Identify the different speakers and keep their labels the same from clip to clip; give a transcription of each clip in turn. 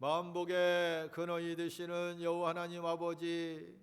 Speaker 1: 만복의 근원이 되시는 여호와 하나님 아버지,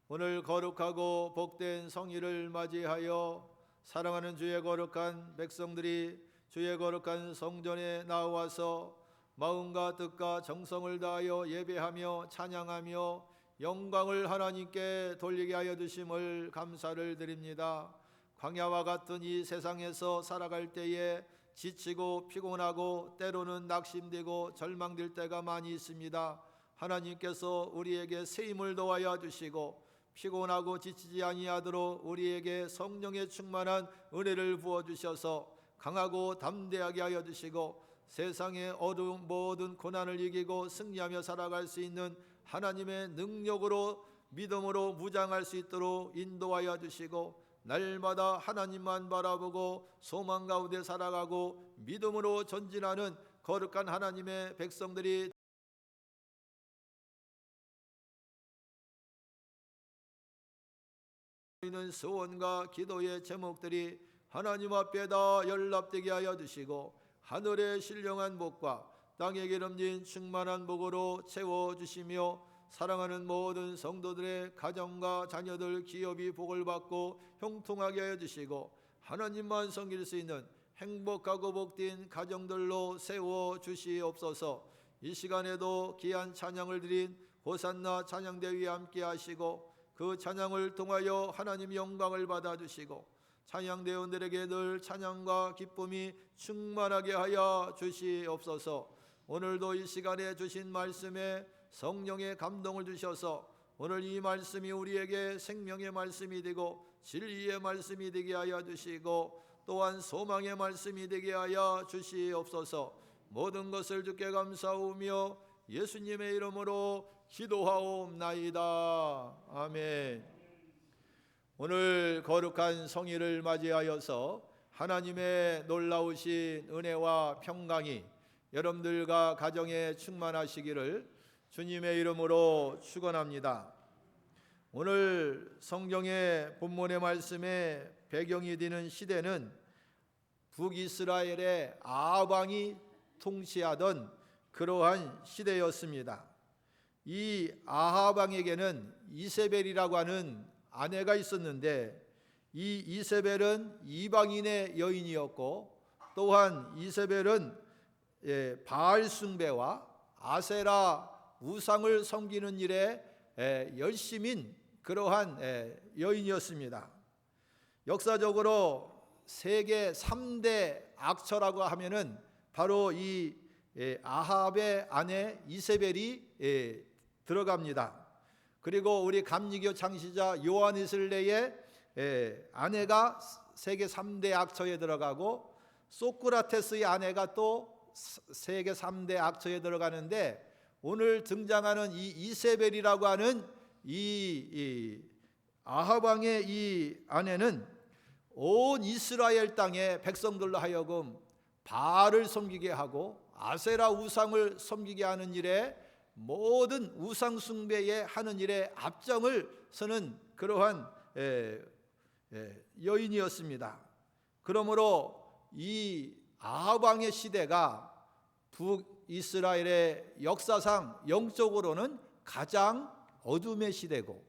Speaker 1: 오늘 거룩하고 복된 성일을 맞이하여 사랑하는 주의 거룩한 백성들이 주의 거룩한 성전에 나와서 마음과 뜻과 정성을 다하여 예배하며 찬양하며 영광을 하나님께 돌리게 하여 주심을 감사를 드립니다. 광야와 같은 이 세상에서 살아갈 때에 지치고 피곤하고 때로는 낙심되고 절망될 때가 많이 있습니다. 하나님께서 우리에게 새 힘을 더하여 주시고 피곤하고 지치지 아니하도록 우리에게 성령의 충만한 은혜를 부어 주셔서 강하고 담대하게 하여 주시고 세상의 어두운 모든 고난을 이기고 승리하며 살아갈 수 있는 하나님의 능력으로 믿음으로 무장할 수 있도록 인도하여 주시고 날마다 하나님만 바라보고 소망 가운데 살아가고 믿음으로 전진하는 거룩한 하나님의 백성들이 있는 소원과 기도의 제목들이 하나님 앞에 다 연락되게 하여 주시고 하늘의 신령한 복과 땅에 기름진 충만한 복으로 채워주시며 사랑하는 모든 성도들의 가정과 자녀들 기업이 복을 받고 형통하게 하여 주시고 하나님만 섬길 수 있는 행복하고 복된 가정들로 세워주시옵소서. 이 시간에도 귀한 찬양을 드린 호산나 찬양대회에 함께 하시고 그 찬양을 통하여 하나님 영광을 받아주시고 찬양대원들에게 늘 찬양과 기쁨이 충만하게 하여 주시옵소서. 오늘도 이 시간에 주신 말씀에 성령의 감동을 주셔서 오늘 이 말씀이 우리에게 생명의 말씀이 되고 진리의 말씀이 되게 하여 주시고 또한 소망의 말씀이 되게 하여 주시옵소서. 모든 것을 주께 감사하며 예수님의 이름으로 기도하옵나이다. 아멘. 오늘 거룩한 성일을 맞이하여서 하나님의 놀라우신 은혜와 평강이 여러분들과 가정에 충만하시기를 주님의 이름으로 축원합니다. 오늘 성경의 본문의 말씀에 배경이 되는 시대는 북이스라엘의 아합 왕이 통치하던 그러한 시대였습니다. 이 아합 왕에게는 이세벨이라고 하는 아내가 있었는데 이 이세벨은 이방인의 여인이었고 또한 이세벨은 바알 숭배와 아세라 우상을 섬기는 일에 열심인 그러한 여인이었습니다. 역사적으로 세계 3대 악처라고 하면은 바로 이 아합의 아내 이세벨이 들어갑니다. 그리고 우리 감리교 창시자 요한 이슬레의 아내가 세계 3대 악처에 들어가고 소크라테스의 아내가 또 세계 3대 악처에 들어가는데 오늘 등장하는 이 이세벨이라고 하는 이 아합 왕의 이 아내는 온 이스라엘 땅의 백성들로 하여금 바알을 섬기게 하고 아세라 우상을 섬기게 하는 일에 모든 우상 숭배에 하는 일에 앞장을 서는 그러한 여인이었습니다. 그러므로 이 아합 왕의 시대가 북이스라엘의 역사상 영적으로는 가장 어둠의 시대고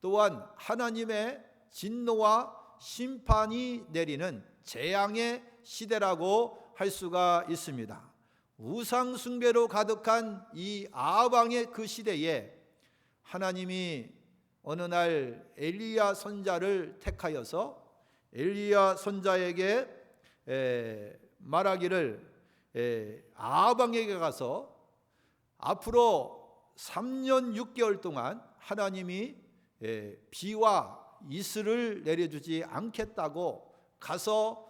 Speaker 1: 또한 하나님의 진노와 심판이 내리는 재앙의 시대라고 할 수가 있습니다. 우상 숭배로 가득한 이 아합 왕의 그 시대에 하나님이 어느 날 엘리야 선자를 택하여서 엘리야 선자에게 말하기를 아합 왕에게 가서 앞으로 3년 6개월 동안 하나님이 비와 이슬을 내려주지 않겠다고 가서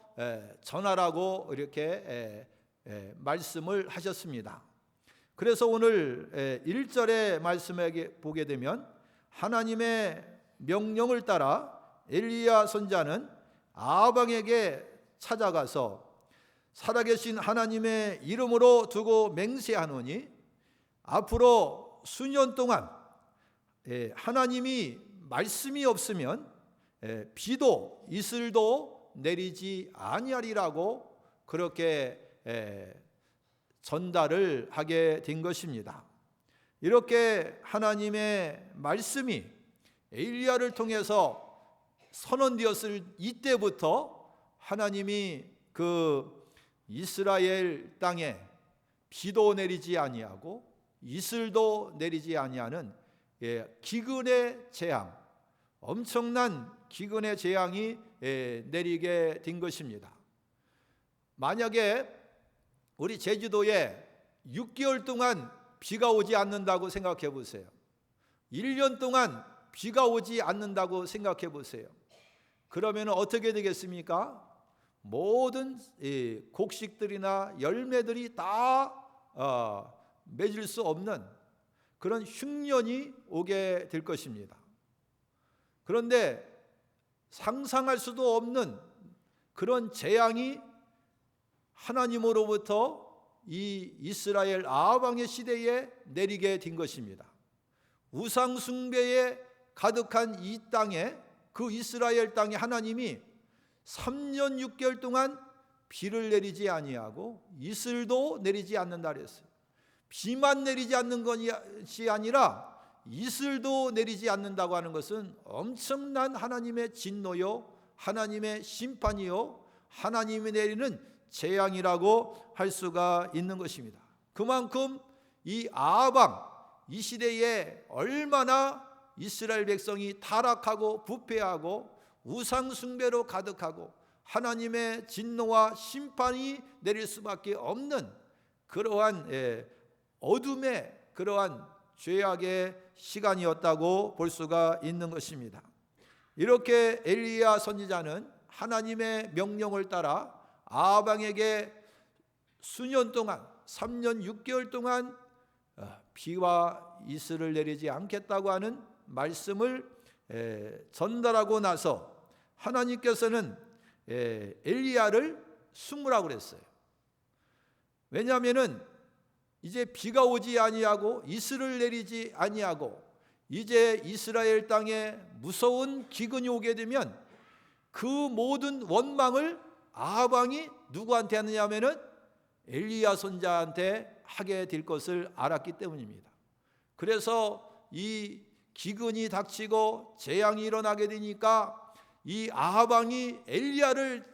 Speaker 1: 전하라고 이렇게 말씀을 하셨습니다. 그래서 오늘 1절의 말씀에 보게 되면 하나님의 명령을 따라 엘리야 선자는 아합 왕에게 찾아가서 살아계신 하나님의 이름으로 두고 맹세하노니 앞으로 수년 동안 하나님이 말씀이 없으면 비도 이슬도 내리지 아니하리라고 그렇게 전달을 하게 된 것입니다. 이렇게 하나님의 말씀이 엘리야를 통해서 선언되었을 이때부터 하나님이 그 이스라엘 땅에 비도 내리지 아니하고 이슬도 내리지 아니하는 기근의 재앙, 엄청난 기근의 재앙이 내리게 된 것입니다. 만약에 우리 제주도에 6개월 동안 비가 오지 않는다고 생각해 보세요. 1년 동안 비가 오지 않는다고 생각해 보세요. 그러면 어떻게 되겠습니까? 모든 곡식들이나 열매들이 다 맺을 수 없는 그런 흉년이 오게 될 것입니다. 그런데 상상할 수도 없는 그런 재앙이 하나님으로부터 이 이스라엘 아합 왕의 시대에 내리게 된 것입니다. 우상 숭배에 가득한 이 땅에, 그 이스라엘 땅에 하나님이 3년 6개월 동안 비를 내리지 아니하고 이슬도 내리지 않는다 그랬어요. 비만 내리지 않는 것이 아니라 이슬도 내리지 않는다고 하는 것은 엄청난 하나님의 진노요, 하나님의 심판이요, 하나님이 내리는 재앙이라고 할 수가 있는 것입니다. 그만큼 이 아합 왕, 이 시대에 얼마나 이스라엘 백성이 타락하고 부패하고 우상 숭배로 가득하고 하나님의 진노와 심판이 내릴 수밖에 없는 그러한 어둠의 그러한 죄악의 시간이었다고 볼 수가 있는 것입니다. 이렇게 엘리야 선지자는 하나님의 명령을 따라 아합 왕에게 수년 동안 3년 6개월 동안 비와 이슬을 내리지 않겠다고 하는 말씀을 전달하고 나서 하나님께서는 엘리야를 숨으라고 그랬어요. 왜냐하면은 이제 비가 오지 아니하고 이슬을 내리지 아니하고 이제 이스라엘 땅에 무서운 기근이 오게 되면 그 모든 원망을 아합 왕이 누구한테 하느냐면은 엘리야 선지자한테 하게 될 것을 알았기 때문입니다. 그래서 이 기근이 닥치고 재앙이 일어나게 되니까 이 아합 왕이 엘리야를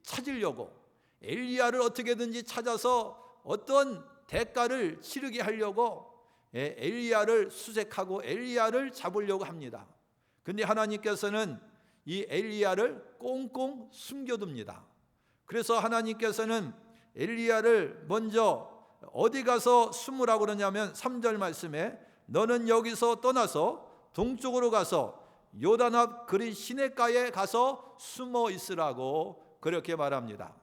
Speaker 1: 찾으려고, 엘리야를 어떻게든지 찾아서 어떤 대가를 치르게 하려고 엘리야를 수색하고 엘리야를 잡으려고 합니다. 근데 하나님께서는 이 엘리야를 꽁꽁 숨겨둡니다. 그래서 하나님께서는 엘리야를 먼저 어디 가서 숨으라고 그러냐면 3절 말씀에 너는 여기서 떠나서 동쪽으로 가서 요단 앞 그리 시냇가에 가서 숨어 있으라고 그렇게 말합니다.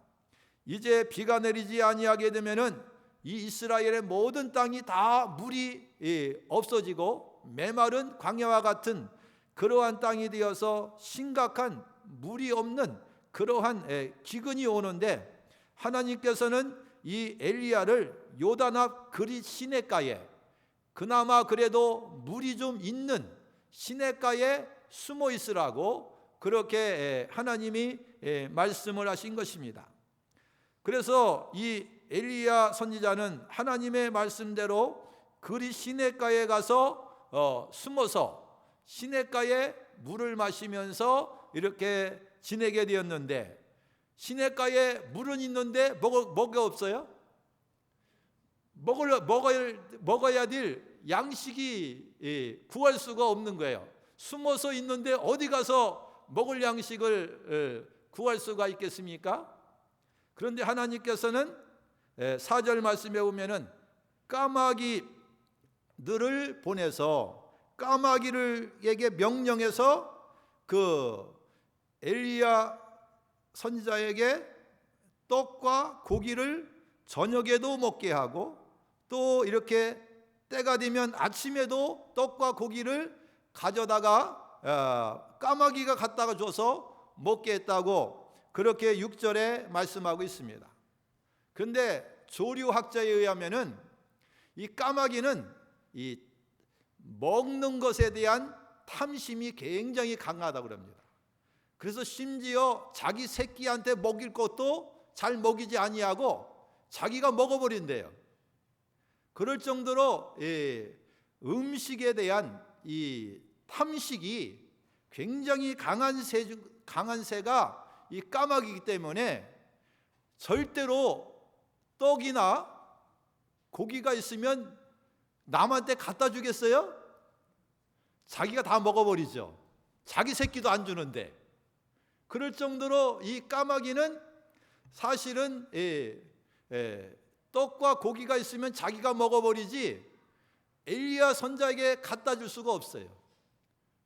Speaker 1: 이제 비가 내리지 아니하게 되면은 이 이스라엘의 모든 땅이 다 물이 없어지고 메마른 광야와 같은 그러한 땅이 되어서 심각한 물이 없는 그러한 기근이 오는데 하나님께서는 이 엘리야를 요단 앞 그리 시냇가에, 그나마 그래도 물이 좀 있는 시냇가에 숨어 있으라고 그렇게 하나님이 말씀을 하신 것입니다. 그래서 이 엘리야 선지자는 하나님의 말씀대로 그리 시냇가에 가서 숨어서 시냇가에 물을 마시면서 이렇게 지내게 되었는데, 시냇가에 물은 있는데 뭐가 없어요? 먹어야 될 양식이 구할 수가 없는 거예요. 숨어서 있는데 어디 가서 먹을 양식을 구할 수가 있겠습니까? 그런데 하나님께서는 4절 말씀에 보면은 까마귀들을 보내서 까마귀에게 명령해서 그 엘리야 선지자에게 떡과 고기를 저녁에도 먹게 하고 또 이렇게 때가 되면 아침에도 떡과 고기를 가져다가 까마귀가 갖다가 줘서 먹게 했다고 그렇게 6절에 말씀하고 있습니다. 그런데 조류학자에 의하면은 이 까마귀는 이 먹는 것에 대한 탐심이 굉장히 강하다고 합니다. 그래서 심지어 자기 새끼한테 먹일 것도 잘 먹이지 아니하고 자기가 먹어버린대요. 그럴 정도로 음식에 대한 이 탐식이 굉장히 강한 새가 이 까마귀이기 때문에 절대로 떡이나 고기가 있으면 남한테 갖다 주겠어요? 자기가 다 먹어버리죠. 자기 새끼도 안 주는데. 그럴 정도로 이 까마귀는 사실은 떡과 고기가 있으면 자기가 먹어버리지 엘리야 선지자에게 갖다 줄 수가 없어요.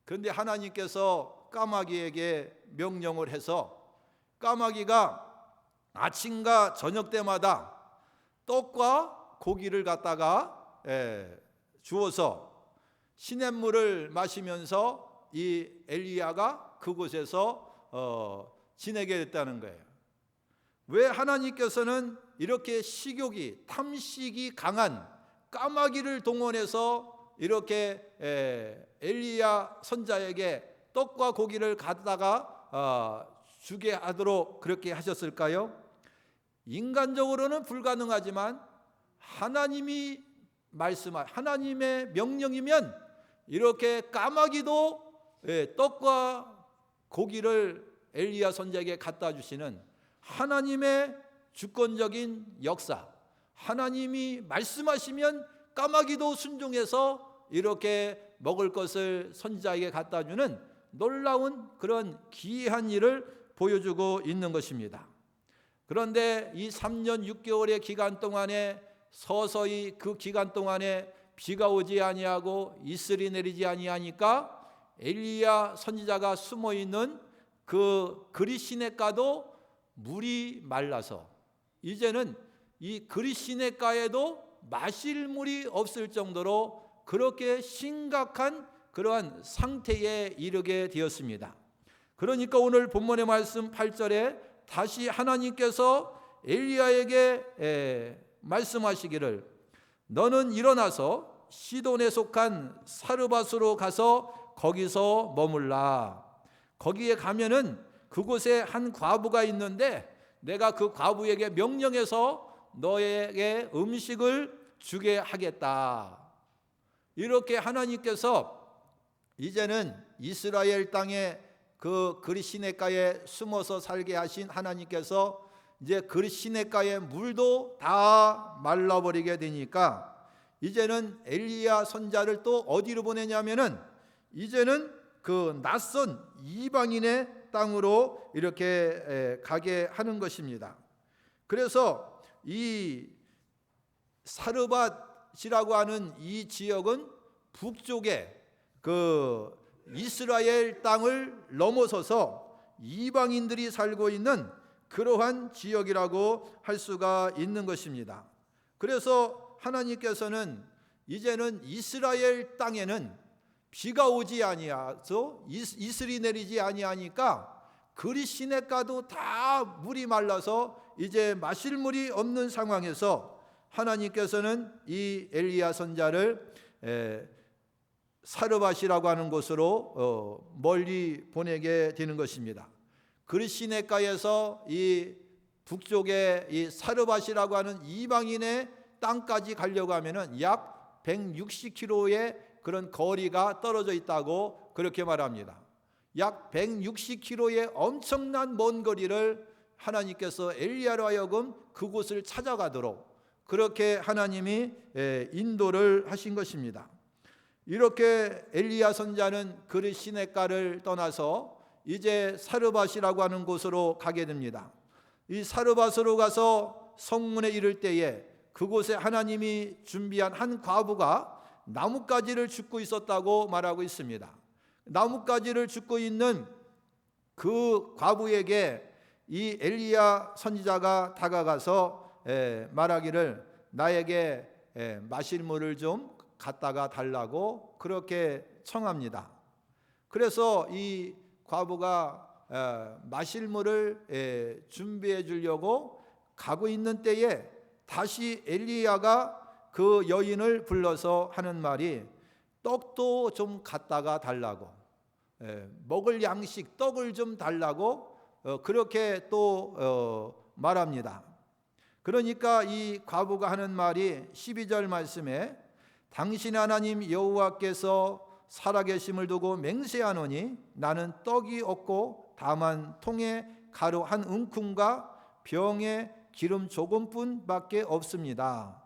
Speaker 1: 그런데 하나님께서 까마귀에게 명령을 해서 까마귀가 아침과 저녁 때마다 떡과 고기를 갖다가 주어서 시냇물을 마시면서 이 엘리야가 그곳에서 지내게 됐다는 거예요. 왜 하나님께서는 이렇게 식욕이, 탐식이 강한 까마귀를 동원해서 이렇게 엘리야 선지자에게 떡과 고기를 갖다가 주게 하도록 그렇게 하셨을까요? 인간적으로는 불가능하지만 하나님이 말씀한 하나님의 명령이면 이렇게 까마귀도 떡과 고기를 엘리야 선지자에게 갖다 주시는 하나님의 주권적인 역사, 하나님이 말씀하시면 까마귀도 순종해서 이렇게 먹을 것을 선지자에게 갖다 주는 놀라운 그런 기이한 일을 보여주고 있는 것입니다. 그런데 이 3년 6개월의 기간 동안에 서서히 그 기간 동안에 비가 오지 아니하고 이슬이 내리지 아니하니까 엘리야 선지자가 숨어 있는 그 그릿시냇가도 물이 말라서 이제는 이 그릿시냇가에도 마실 물이 없을 정도로 그렇게 심각한 그러한 상태에 이르게 되었습니다. 그러니까 오늘 본문의 말씀 8절에 다시 하나님께서 엘리야에게 말씀하시기를 너는 일어나서 시돈에 속한 사르밧으로 가서 거기서 머물라. 거기에 가면은 그곳에 한 과부가 있는데 내가 그 과부에게 명령해서 너에게 음식을 주게 하겠다. 이렇게 하나님께서 이제는 이스라엘 땅에 그 그릿시냇가에 숨어서 살게 하신 하나님께서 이제 그릿시냇가의 물도 다 말라버리게 되니까 이제는 엘리야 선지자를 또 어디로 보내냐면은 이제는 그 낯선 이방인의 땅으로 이렇게 가게 하는 것입니다. 그래서 이 사르밧이라고 하는 이 지역은 북쪽에 그 이스라엘 땅을 넘어서서 이방인들이 살고 있는 그러한 지역이라고 할 수가 있는 것입니다. 그래서 하나님께서는 이제는 이스라엘 땅에는 비가 오지 아니하서 이슬이 내리지 아니하니까 그릿시냇가도 다 물이 말라서 이제 마실 물이 없는 상황에서 하나님께서는 이 엘리야 선지자를 사르밧이라고 하는 곳으로 멀리 보내게 되는 것입니다. 그릿시냇가에서 이 북쪽에 이 사르밧이라고 하는 이방인의 땅까지 가려고 하면은 약 160km의 그런 거리가 떨어져 있다고 그렇게 말합니다. 약 160km의 엄청난 먼 거리를 하나님께서 엘리야로 하여금 그곳을 찾아가도록 그렇게 하나님이 인도를 하신 것입니다. 이렇게 엘리야 선지자는 그릿시냇가를 떠나서 이제 사르밧이라고 하는 곳으로 가게 됩니다. 이 사르밧으로 가서 성문에 이를 때에 그곳에 하나님이 준비한 한 과부가 나뭇가지를 줍고 있었다고 말하고 있습니다. 나뭇가지를 줍고 있는 그 과부에게 이 엘리야 선지자가 다가가서 말하기를 나에게 마실 물을 좀 갖다가 달라고 그렇게 청합니다. 그래서 이 과부가 마실 물을 준비해 주려고 가고 있는 때에 다시 엘리야가 그 여인을 불러서 하는 말이 떡도 좀 갖다가 달라고 먹을 양식 떡을 좀 달라고 그렇게 또 말합니다. 그러니까 이 과부가 하는 말이 12절 말씀에 당신 하나님 여호와께서 살아계심을 두고 맹세하노니 나는 떡이 없고 다만 통에 가루 한 움큼과 병에 기름 조금뿐밖에 없습니다.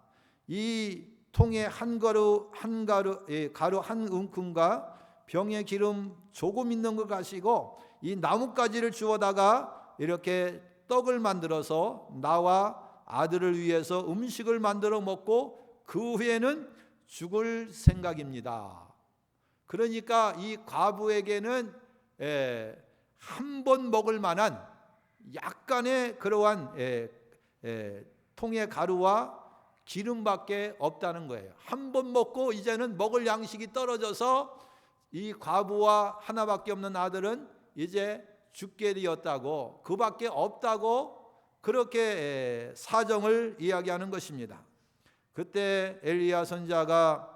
Speaker 1: 이 통에 가루 한 움큼과 병에 기름 조금 있는 것 가지고 이 나뭇가지를 주워다가 이렇게 떡을 만들어서 나와 아들을 위해서 음식을 만들어 먹고 그 후에는 죽을 생각입니다. 그러니까 이 과부에게는 한 번 먹을 만한 약간의 그러한 통의 가루와 기름밖에 없다는 거예요. 한 번 먹고 이제는 먹을 양식이 떨어져서 이 과부와 하나밖에 없는 아들은 이제 죽게 되었다고, 그밖에 없다고 그렇게 사정을 이야기하는 것입니다. 그때 엘리야 선지자가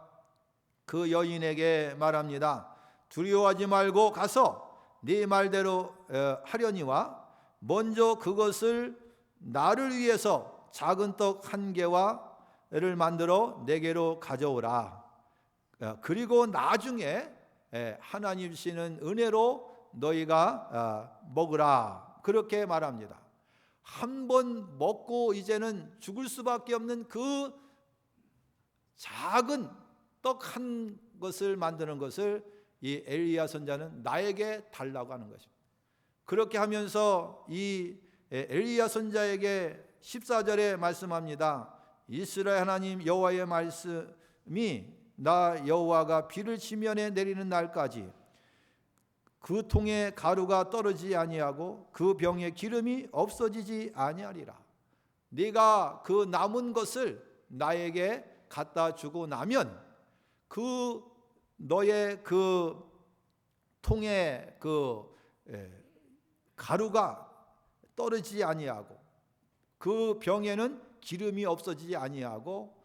Speaker 1: 그 여인에게 말합니다. 두려워하지 말고 가서 네 말대로 하려니와 먼저 그것을 나를 위해서 작은 떡 한 개와를 만들어 내게로 가져오라. 그리고 나중에 하나님 주시는 은혜로 너희가 먹으라. 그렇게 말합니다. 한 번 먹고 이제는 죽을 수밖에 없는 그 작은 떡 한 것을 만드는 것을 이 엘리야 선지자는 나에게 달라고 하는 것입니다. 그렇게 하면서 이 엘리야 선지자에게 14절에 말씀합니다. 이스라엘 하나님 여호와의 말씀이 나 여호와가 비를 지면에 내리는 날까지 그 통에 가루가 떨어지지 아니하고 그 병에 기름이 없어지지 아니하리라. 네가 그 남은 것을 나에게 갖다 주고 나면 그 너의 그 통에 그 가루가 떨어지지 아니하고 그 병에는 기름이 없어지지 아니하고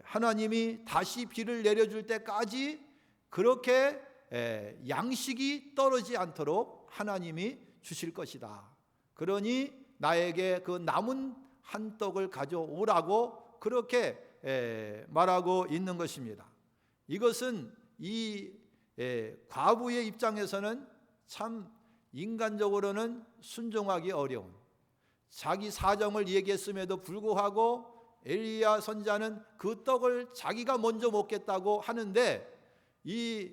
Speaker 1: 하나님이 다시 비를 내려줄 때까지 그렇게 양식이 떨어지지 않도록 하나님이 주실 것이다. 그러니 나에게 그 남은 한 떡을 가져오라고 그렇게 말하고 있는 것입니다. 이것은 이 과부의 입장에서는 참 인간적으로는 순종하기 어려운, 자기 사정을 얘기했음에도 불구하고 엘리야 선지자는 그 떡을 자기가 먼저 먹겠다고 하는데 이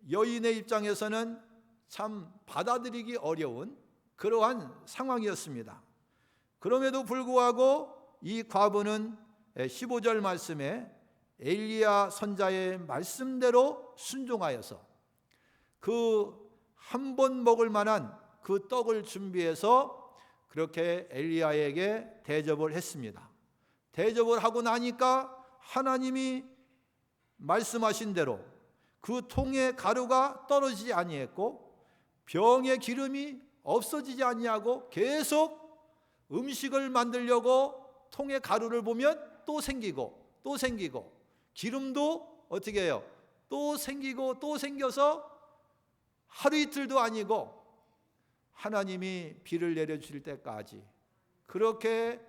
Speaker 1: 여인의 입장에서는 참 받아들이기 어려운 그러한 상황이었습니다. 그럼에도 불구하고 이 과부는 15절 말씀에 엘리야 선지자의 말씀대로 순종하여서 그 한 번 먹을 만한 그 떡을 준비해서 그렇게 엘리야에게 대접을 했습니다. 대접을 하고 나니까 하나님이 말씀하신 대로 그 통에 가루가 떨어지지 아니했고 병에 기름이 없어지지 아니하고 계속 음식을 만들려고 통에 가루를 보면 또 생기고 또 생기고 기름도 어떻게 해요? 또 생기고 또 생겨서 하루 이틀도 아니고 하나님이 비를 내려주실 때까지 그렇게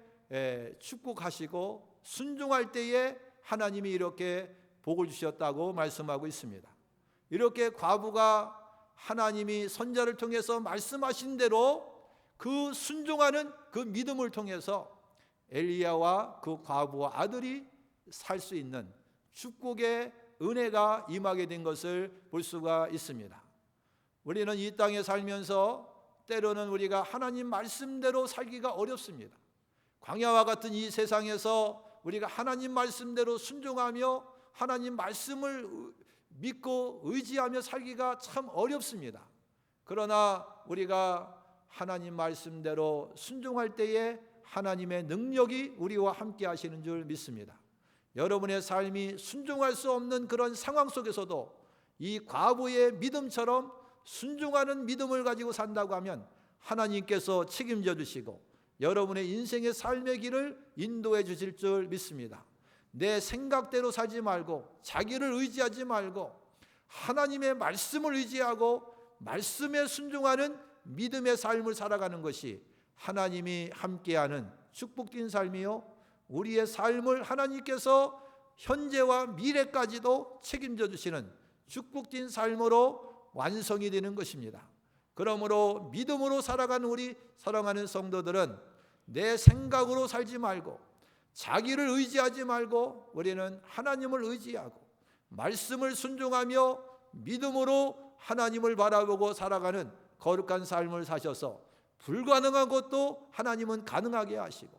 Speaker 1: 축복하시고 순종할 때에 하나님이 이렇게 복을 주셨다고 말씀하고 있습니다. 이렇게 과부가 하나님이 선지자를 통해서 말씀하신 대로 그 순종하는 그 믿음을 통해서 엘리야와 그 과부와 아들이 살 수 있는 축복의 은혜가 임하게 된 것을 볼 수가 있습니다. 우리는 이 땅에 살면서 때로는 우리가 하나님 말씀대로 살기가 어렵습니다. 광야와 같은 이 세상에서 우리가 하나님 말씀대로 순종하며 하나님 말씀을 믿고 의지하며 살기가 참 어렵습니다. 그러나 우리가 하나님 말씀대로 순종할 때에 하나님의 능력이 우리와 함께 하시는 줄 믿습니다. 여러분의 삶이 순종할 수 없는 그런 상황 속에서도 이 과부의 믿음처럼 순종하는 믿음을 가지고 산다고 하면 하나님께서 책임져 주시고 여러분의 인생의 삶의 길을 인도해 주실 줄 믿습니다. 내 생각대로 살지 말고 자기를 의지하지 말고 하나님의 말씀을 의지하고 말씀에 순종하는 믿음의 삶을 살아가는 것이 하나님이 함께하는 축복된 삶이요, 우리의 삶을 하나님께서 현재와 미래까지도 책임져 주시는 축복된 삶으로 완성이 되는 것입니다. 그러므로 믿음으로 살아가는 우리 사랑하는 성도들은 내 생각으로 살지 말고 자기를 의지하지 말고 우리는 하나님을 의지하고 말씀을 순종하며 믿음으로 하나님을 바라보고 살아가는 거룩한 삶을 사셔서 불가능한 것도 하나님은 가능하게 하시고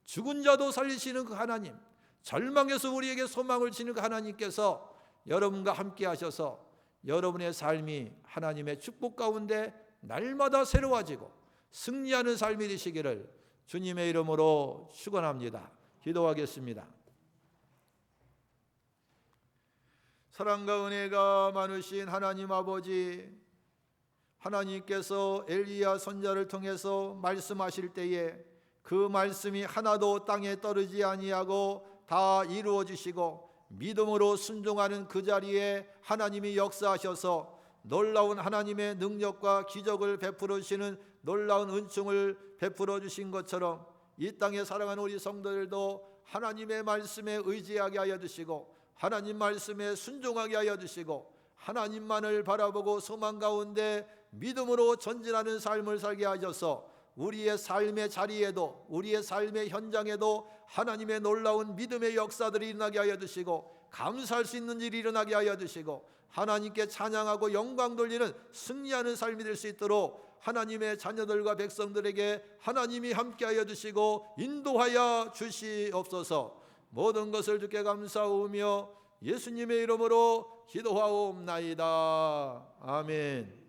Speaker 1: 죽은 자도 살리시는 그 하나님, 절망에서 우리에게 소망을 주시는 그 하나님께서 여러분과 함께 하셔서 여러분의 삶이 하나님의 축복 가운데 날마다 새로워지고 승리하는 삶이 되시기를 주님의 이름으로 축원합니다. 기도하겠습니다. 사랑과 은혜가 많으신 하나님 아버지, 하나님께서 엘리야 선지자를 통해서 말씀하실 때에 그 말씀이 하나도 땅에 떨어지지 아니하고 다 이루어 주시고 믿음으로 순종하는 그 자리에 하나님이 역사하셔서 놀라운 하나님의 능력과 기적을 베풀어 주시는 놀라운 은총을 베풀어 주신 것처럼 이 땅에 사랑하는 우리 성도들도 하나님의 말씀에 의지하게 하여 주시고 하나님 말씀에 순종하게 하여 주시고 하나님만을 바라보고 소망 가운데 믿음으로 전진하는 삶을 살게 하셔서 우리의 삶의 자리에도 우리의 삶의 현장에도 하나님의 놀라운 믿음의 역사들이 일어나게 하여 주시고 감사할 수 있는 일이 일어나게 하여 주시고 하나님께 찬양하고 영광 돌리는 승리하는 삶이 될 수 있도록 하나님의 자녀들과 백성들에게 하나님이 함께하여 주시고 인도하여 주시옵소서. 모든 것을 주께 감사하오며 예수님의 이름으로 기도하옵나이다. 아멘.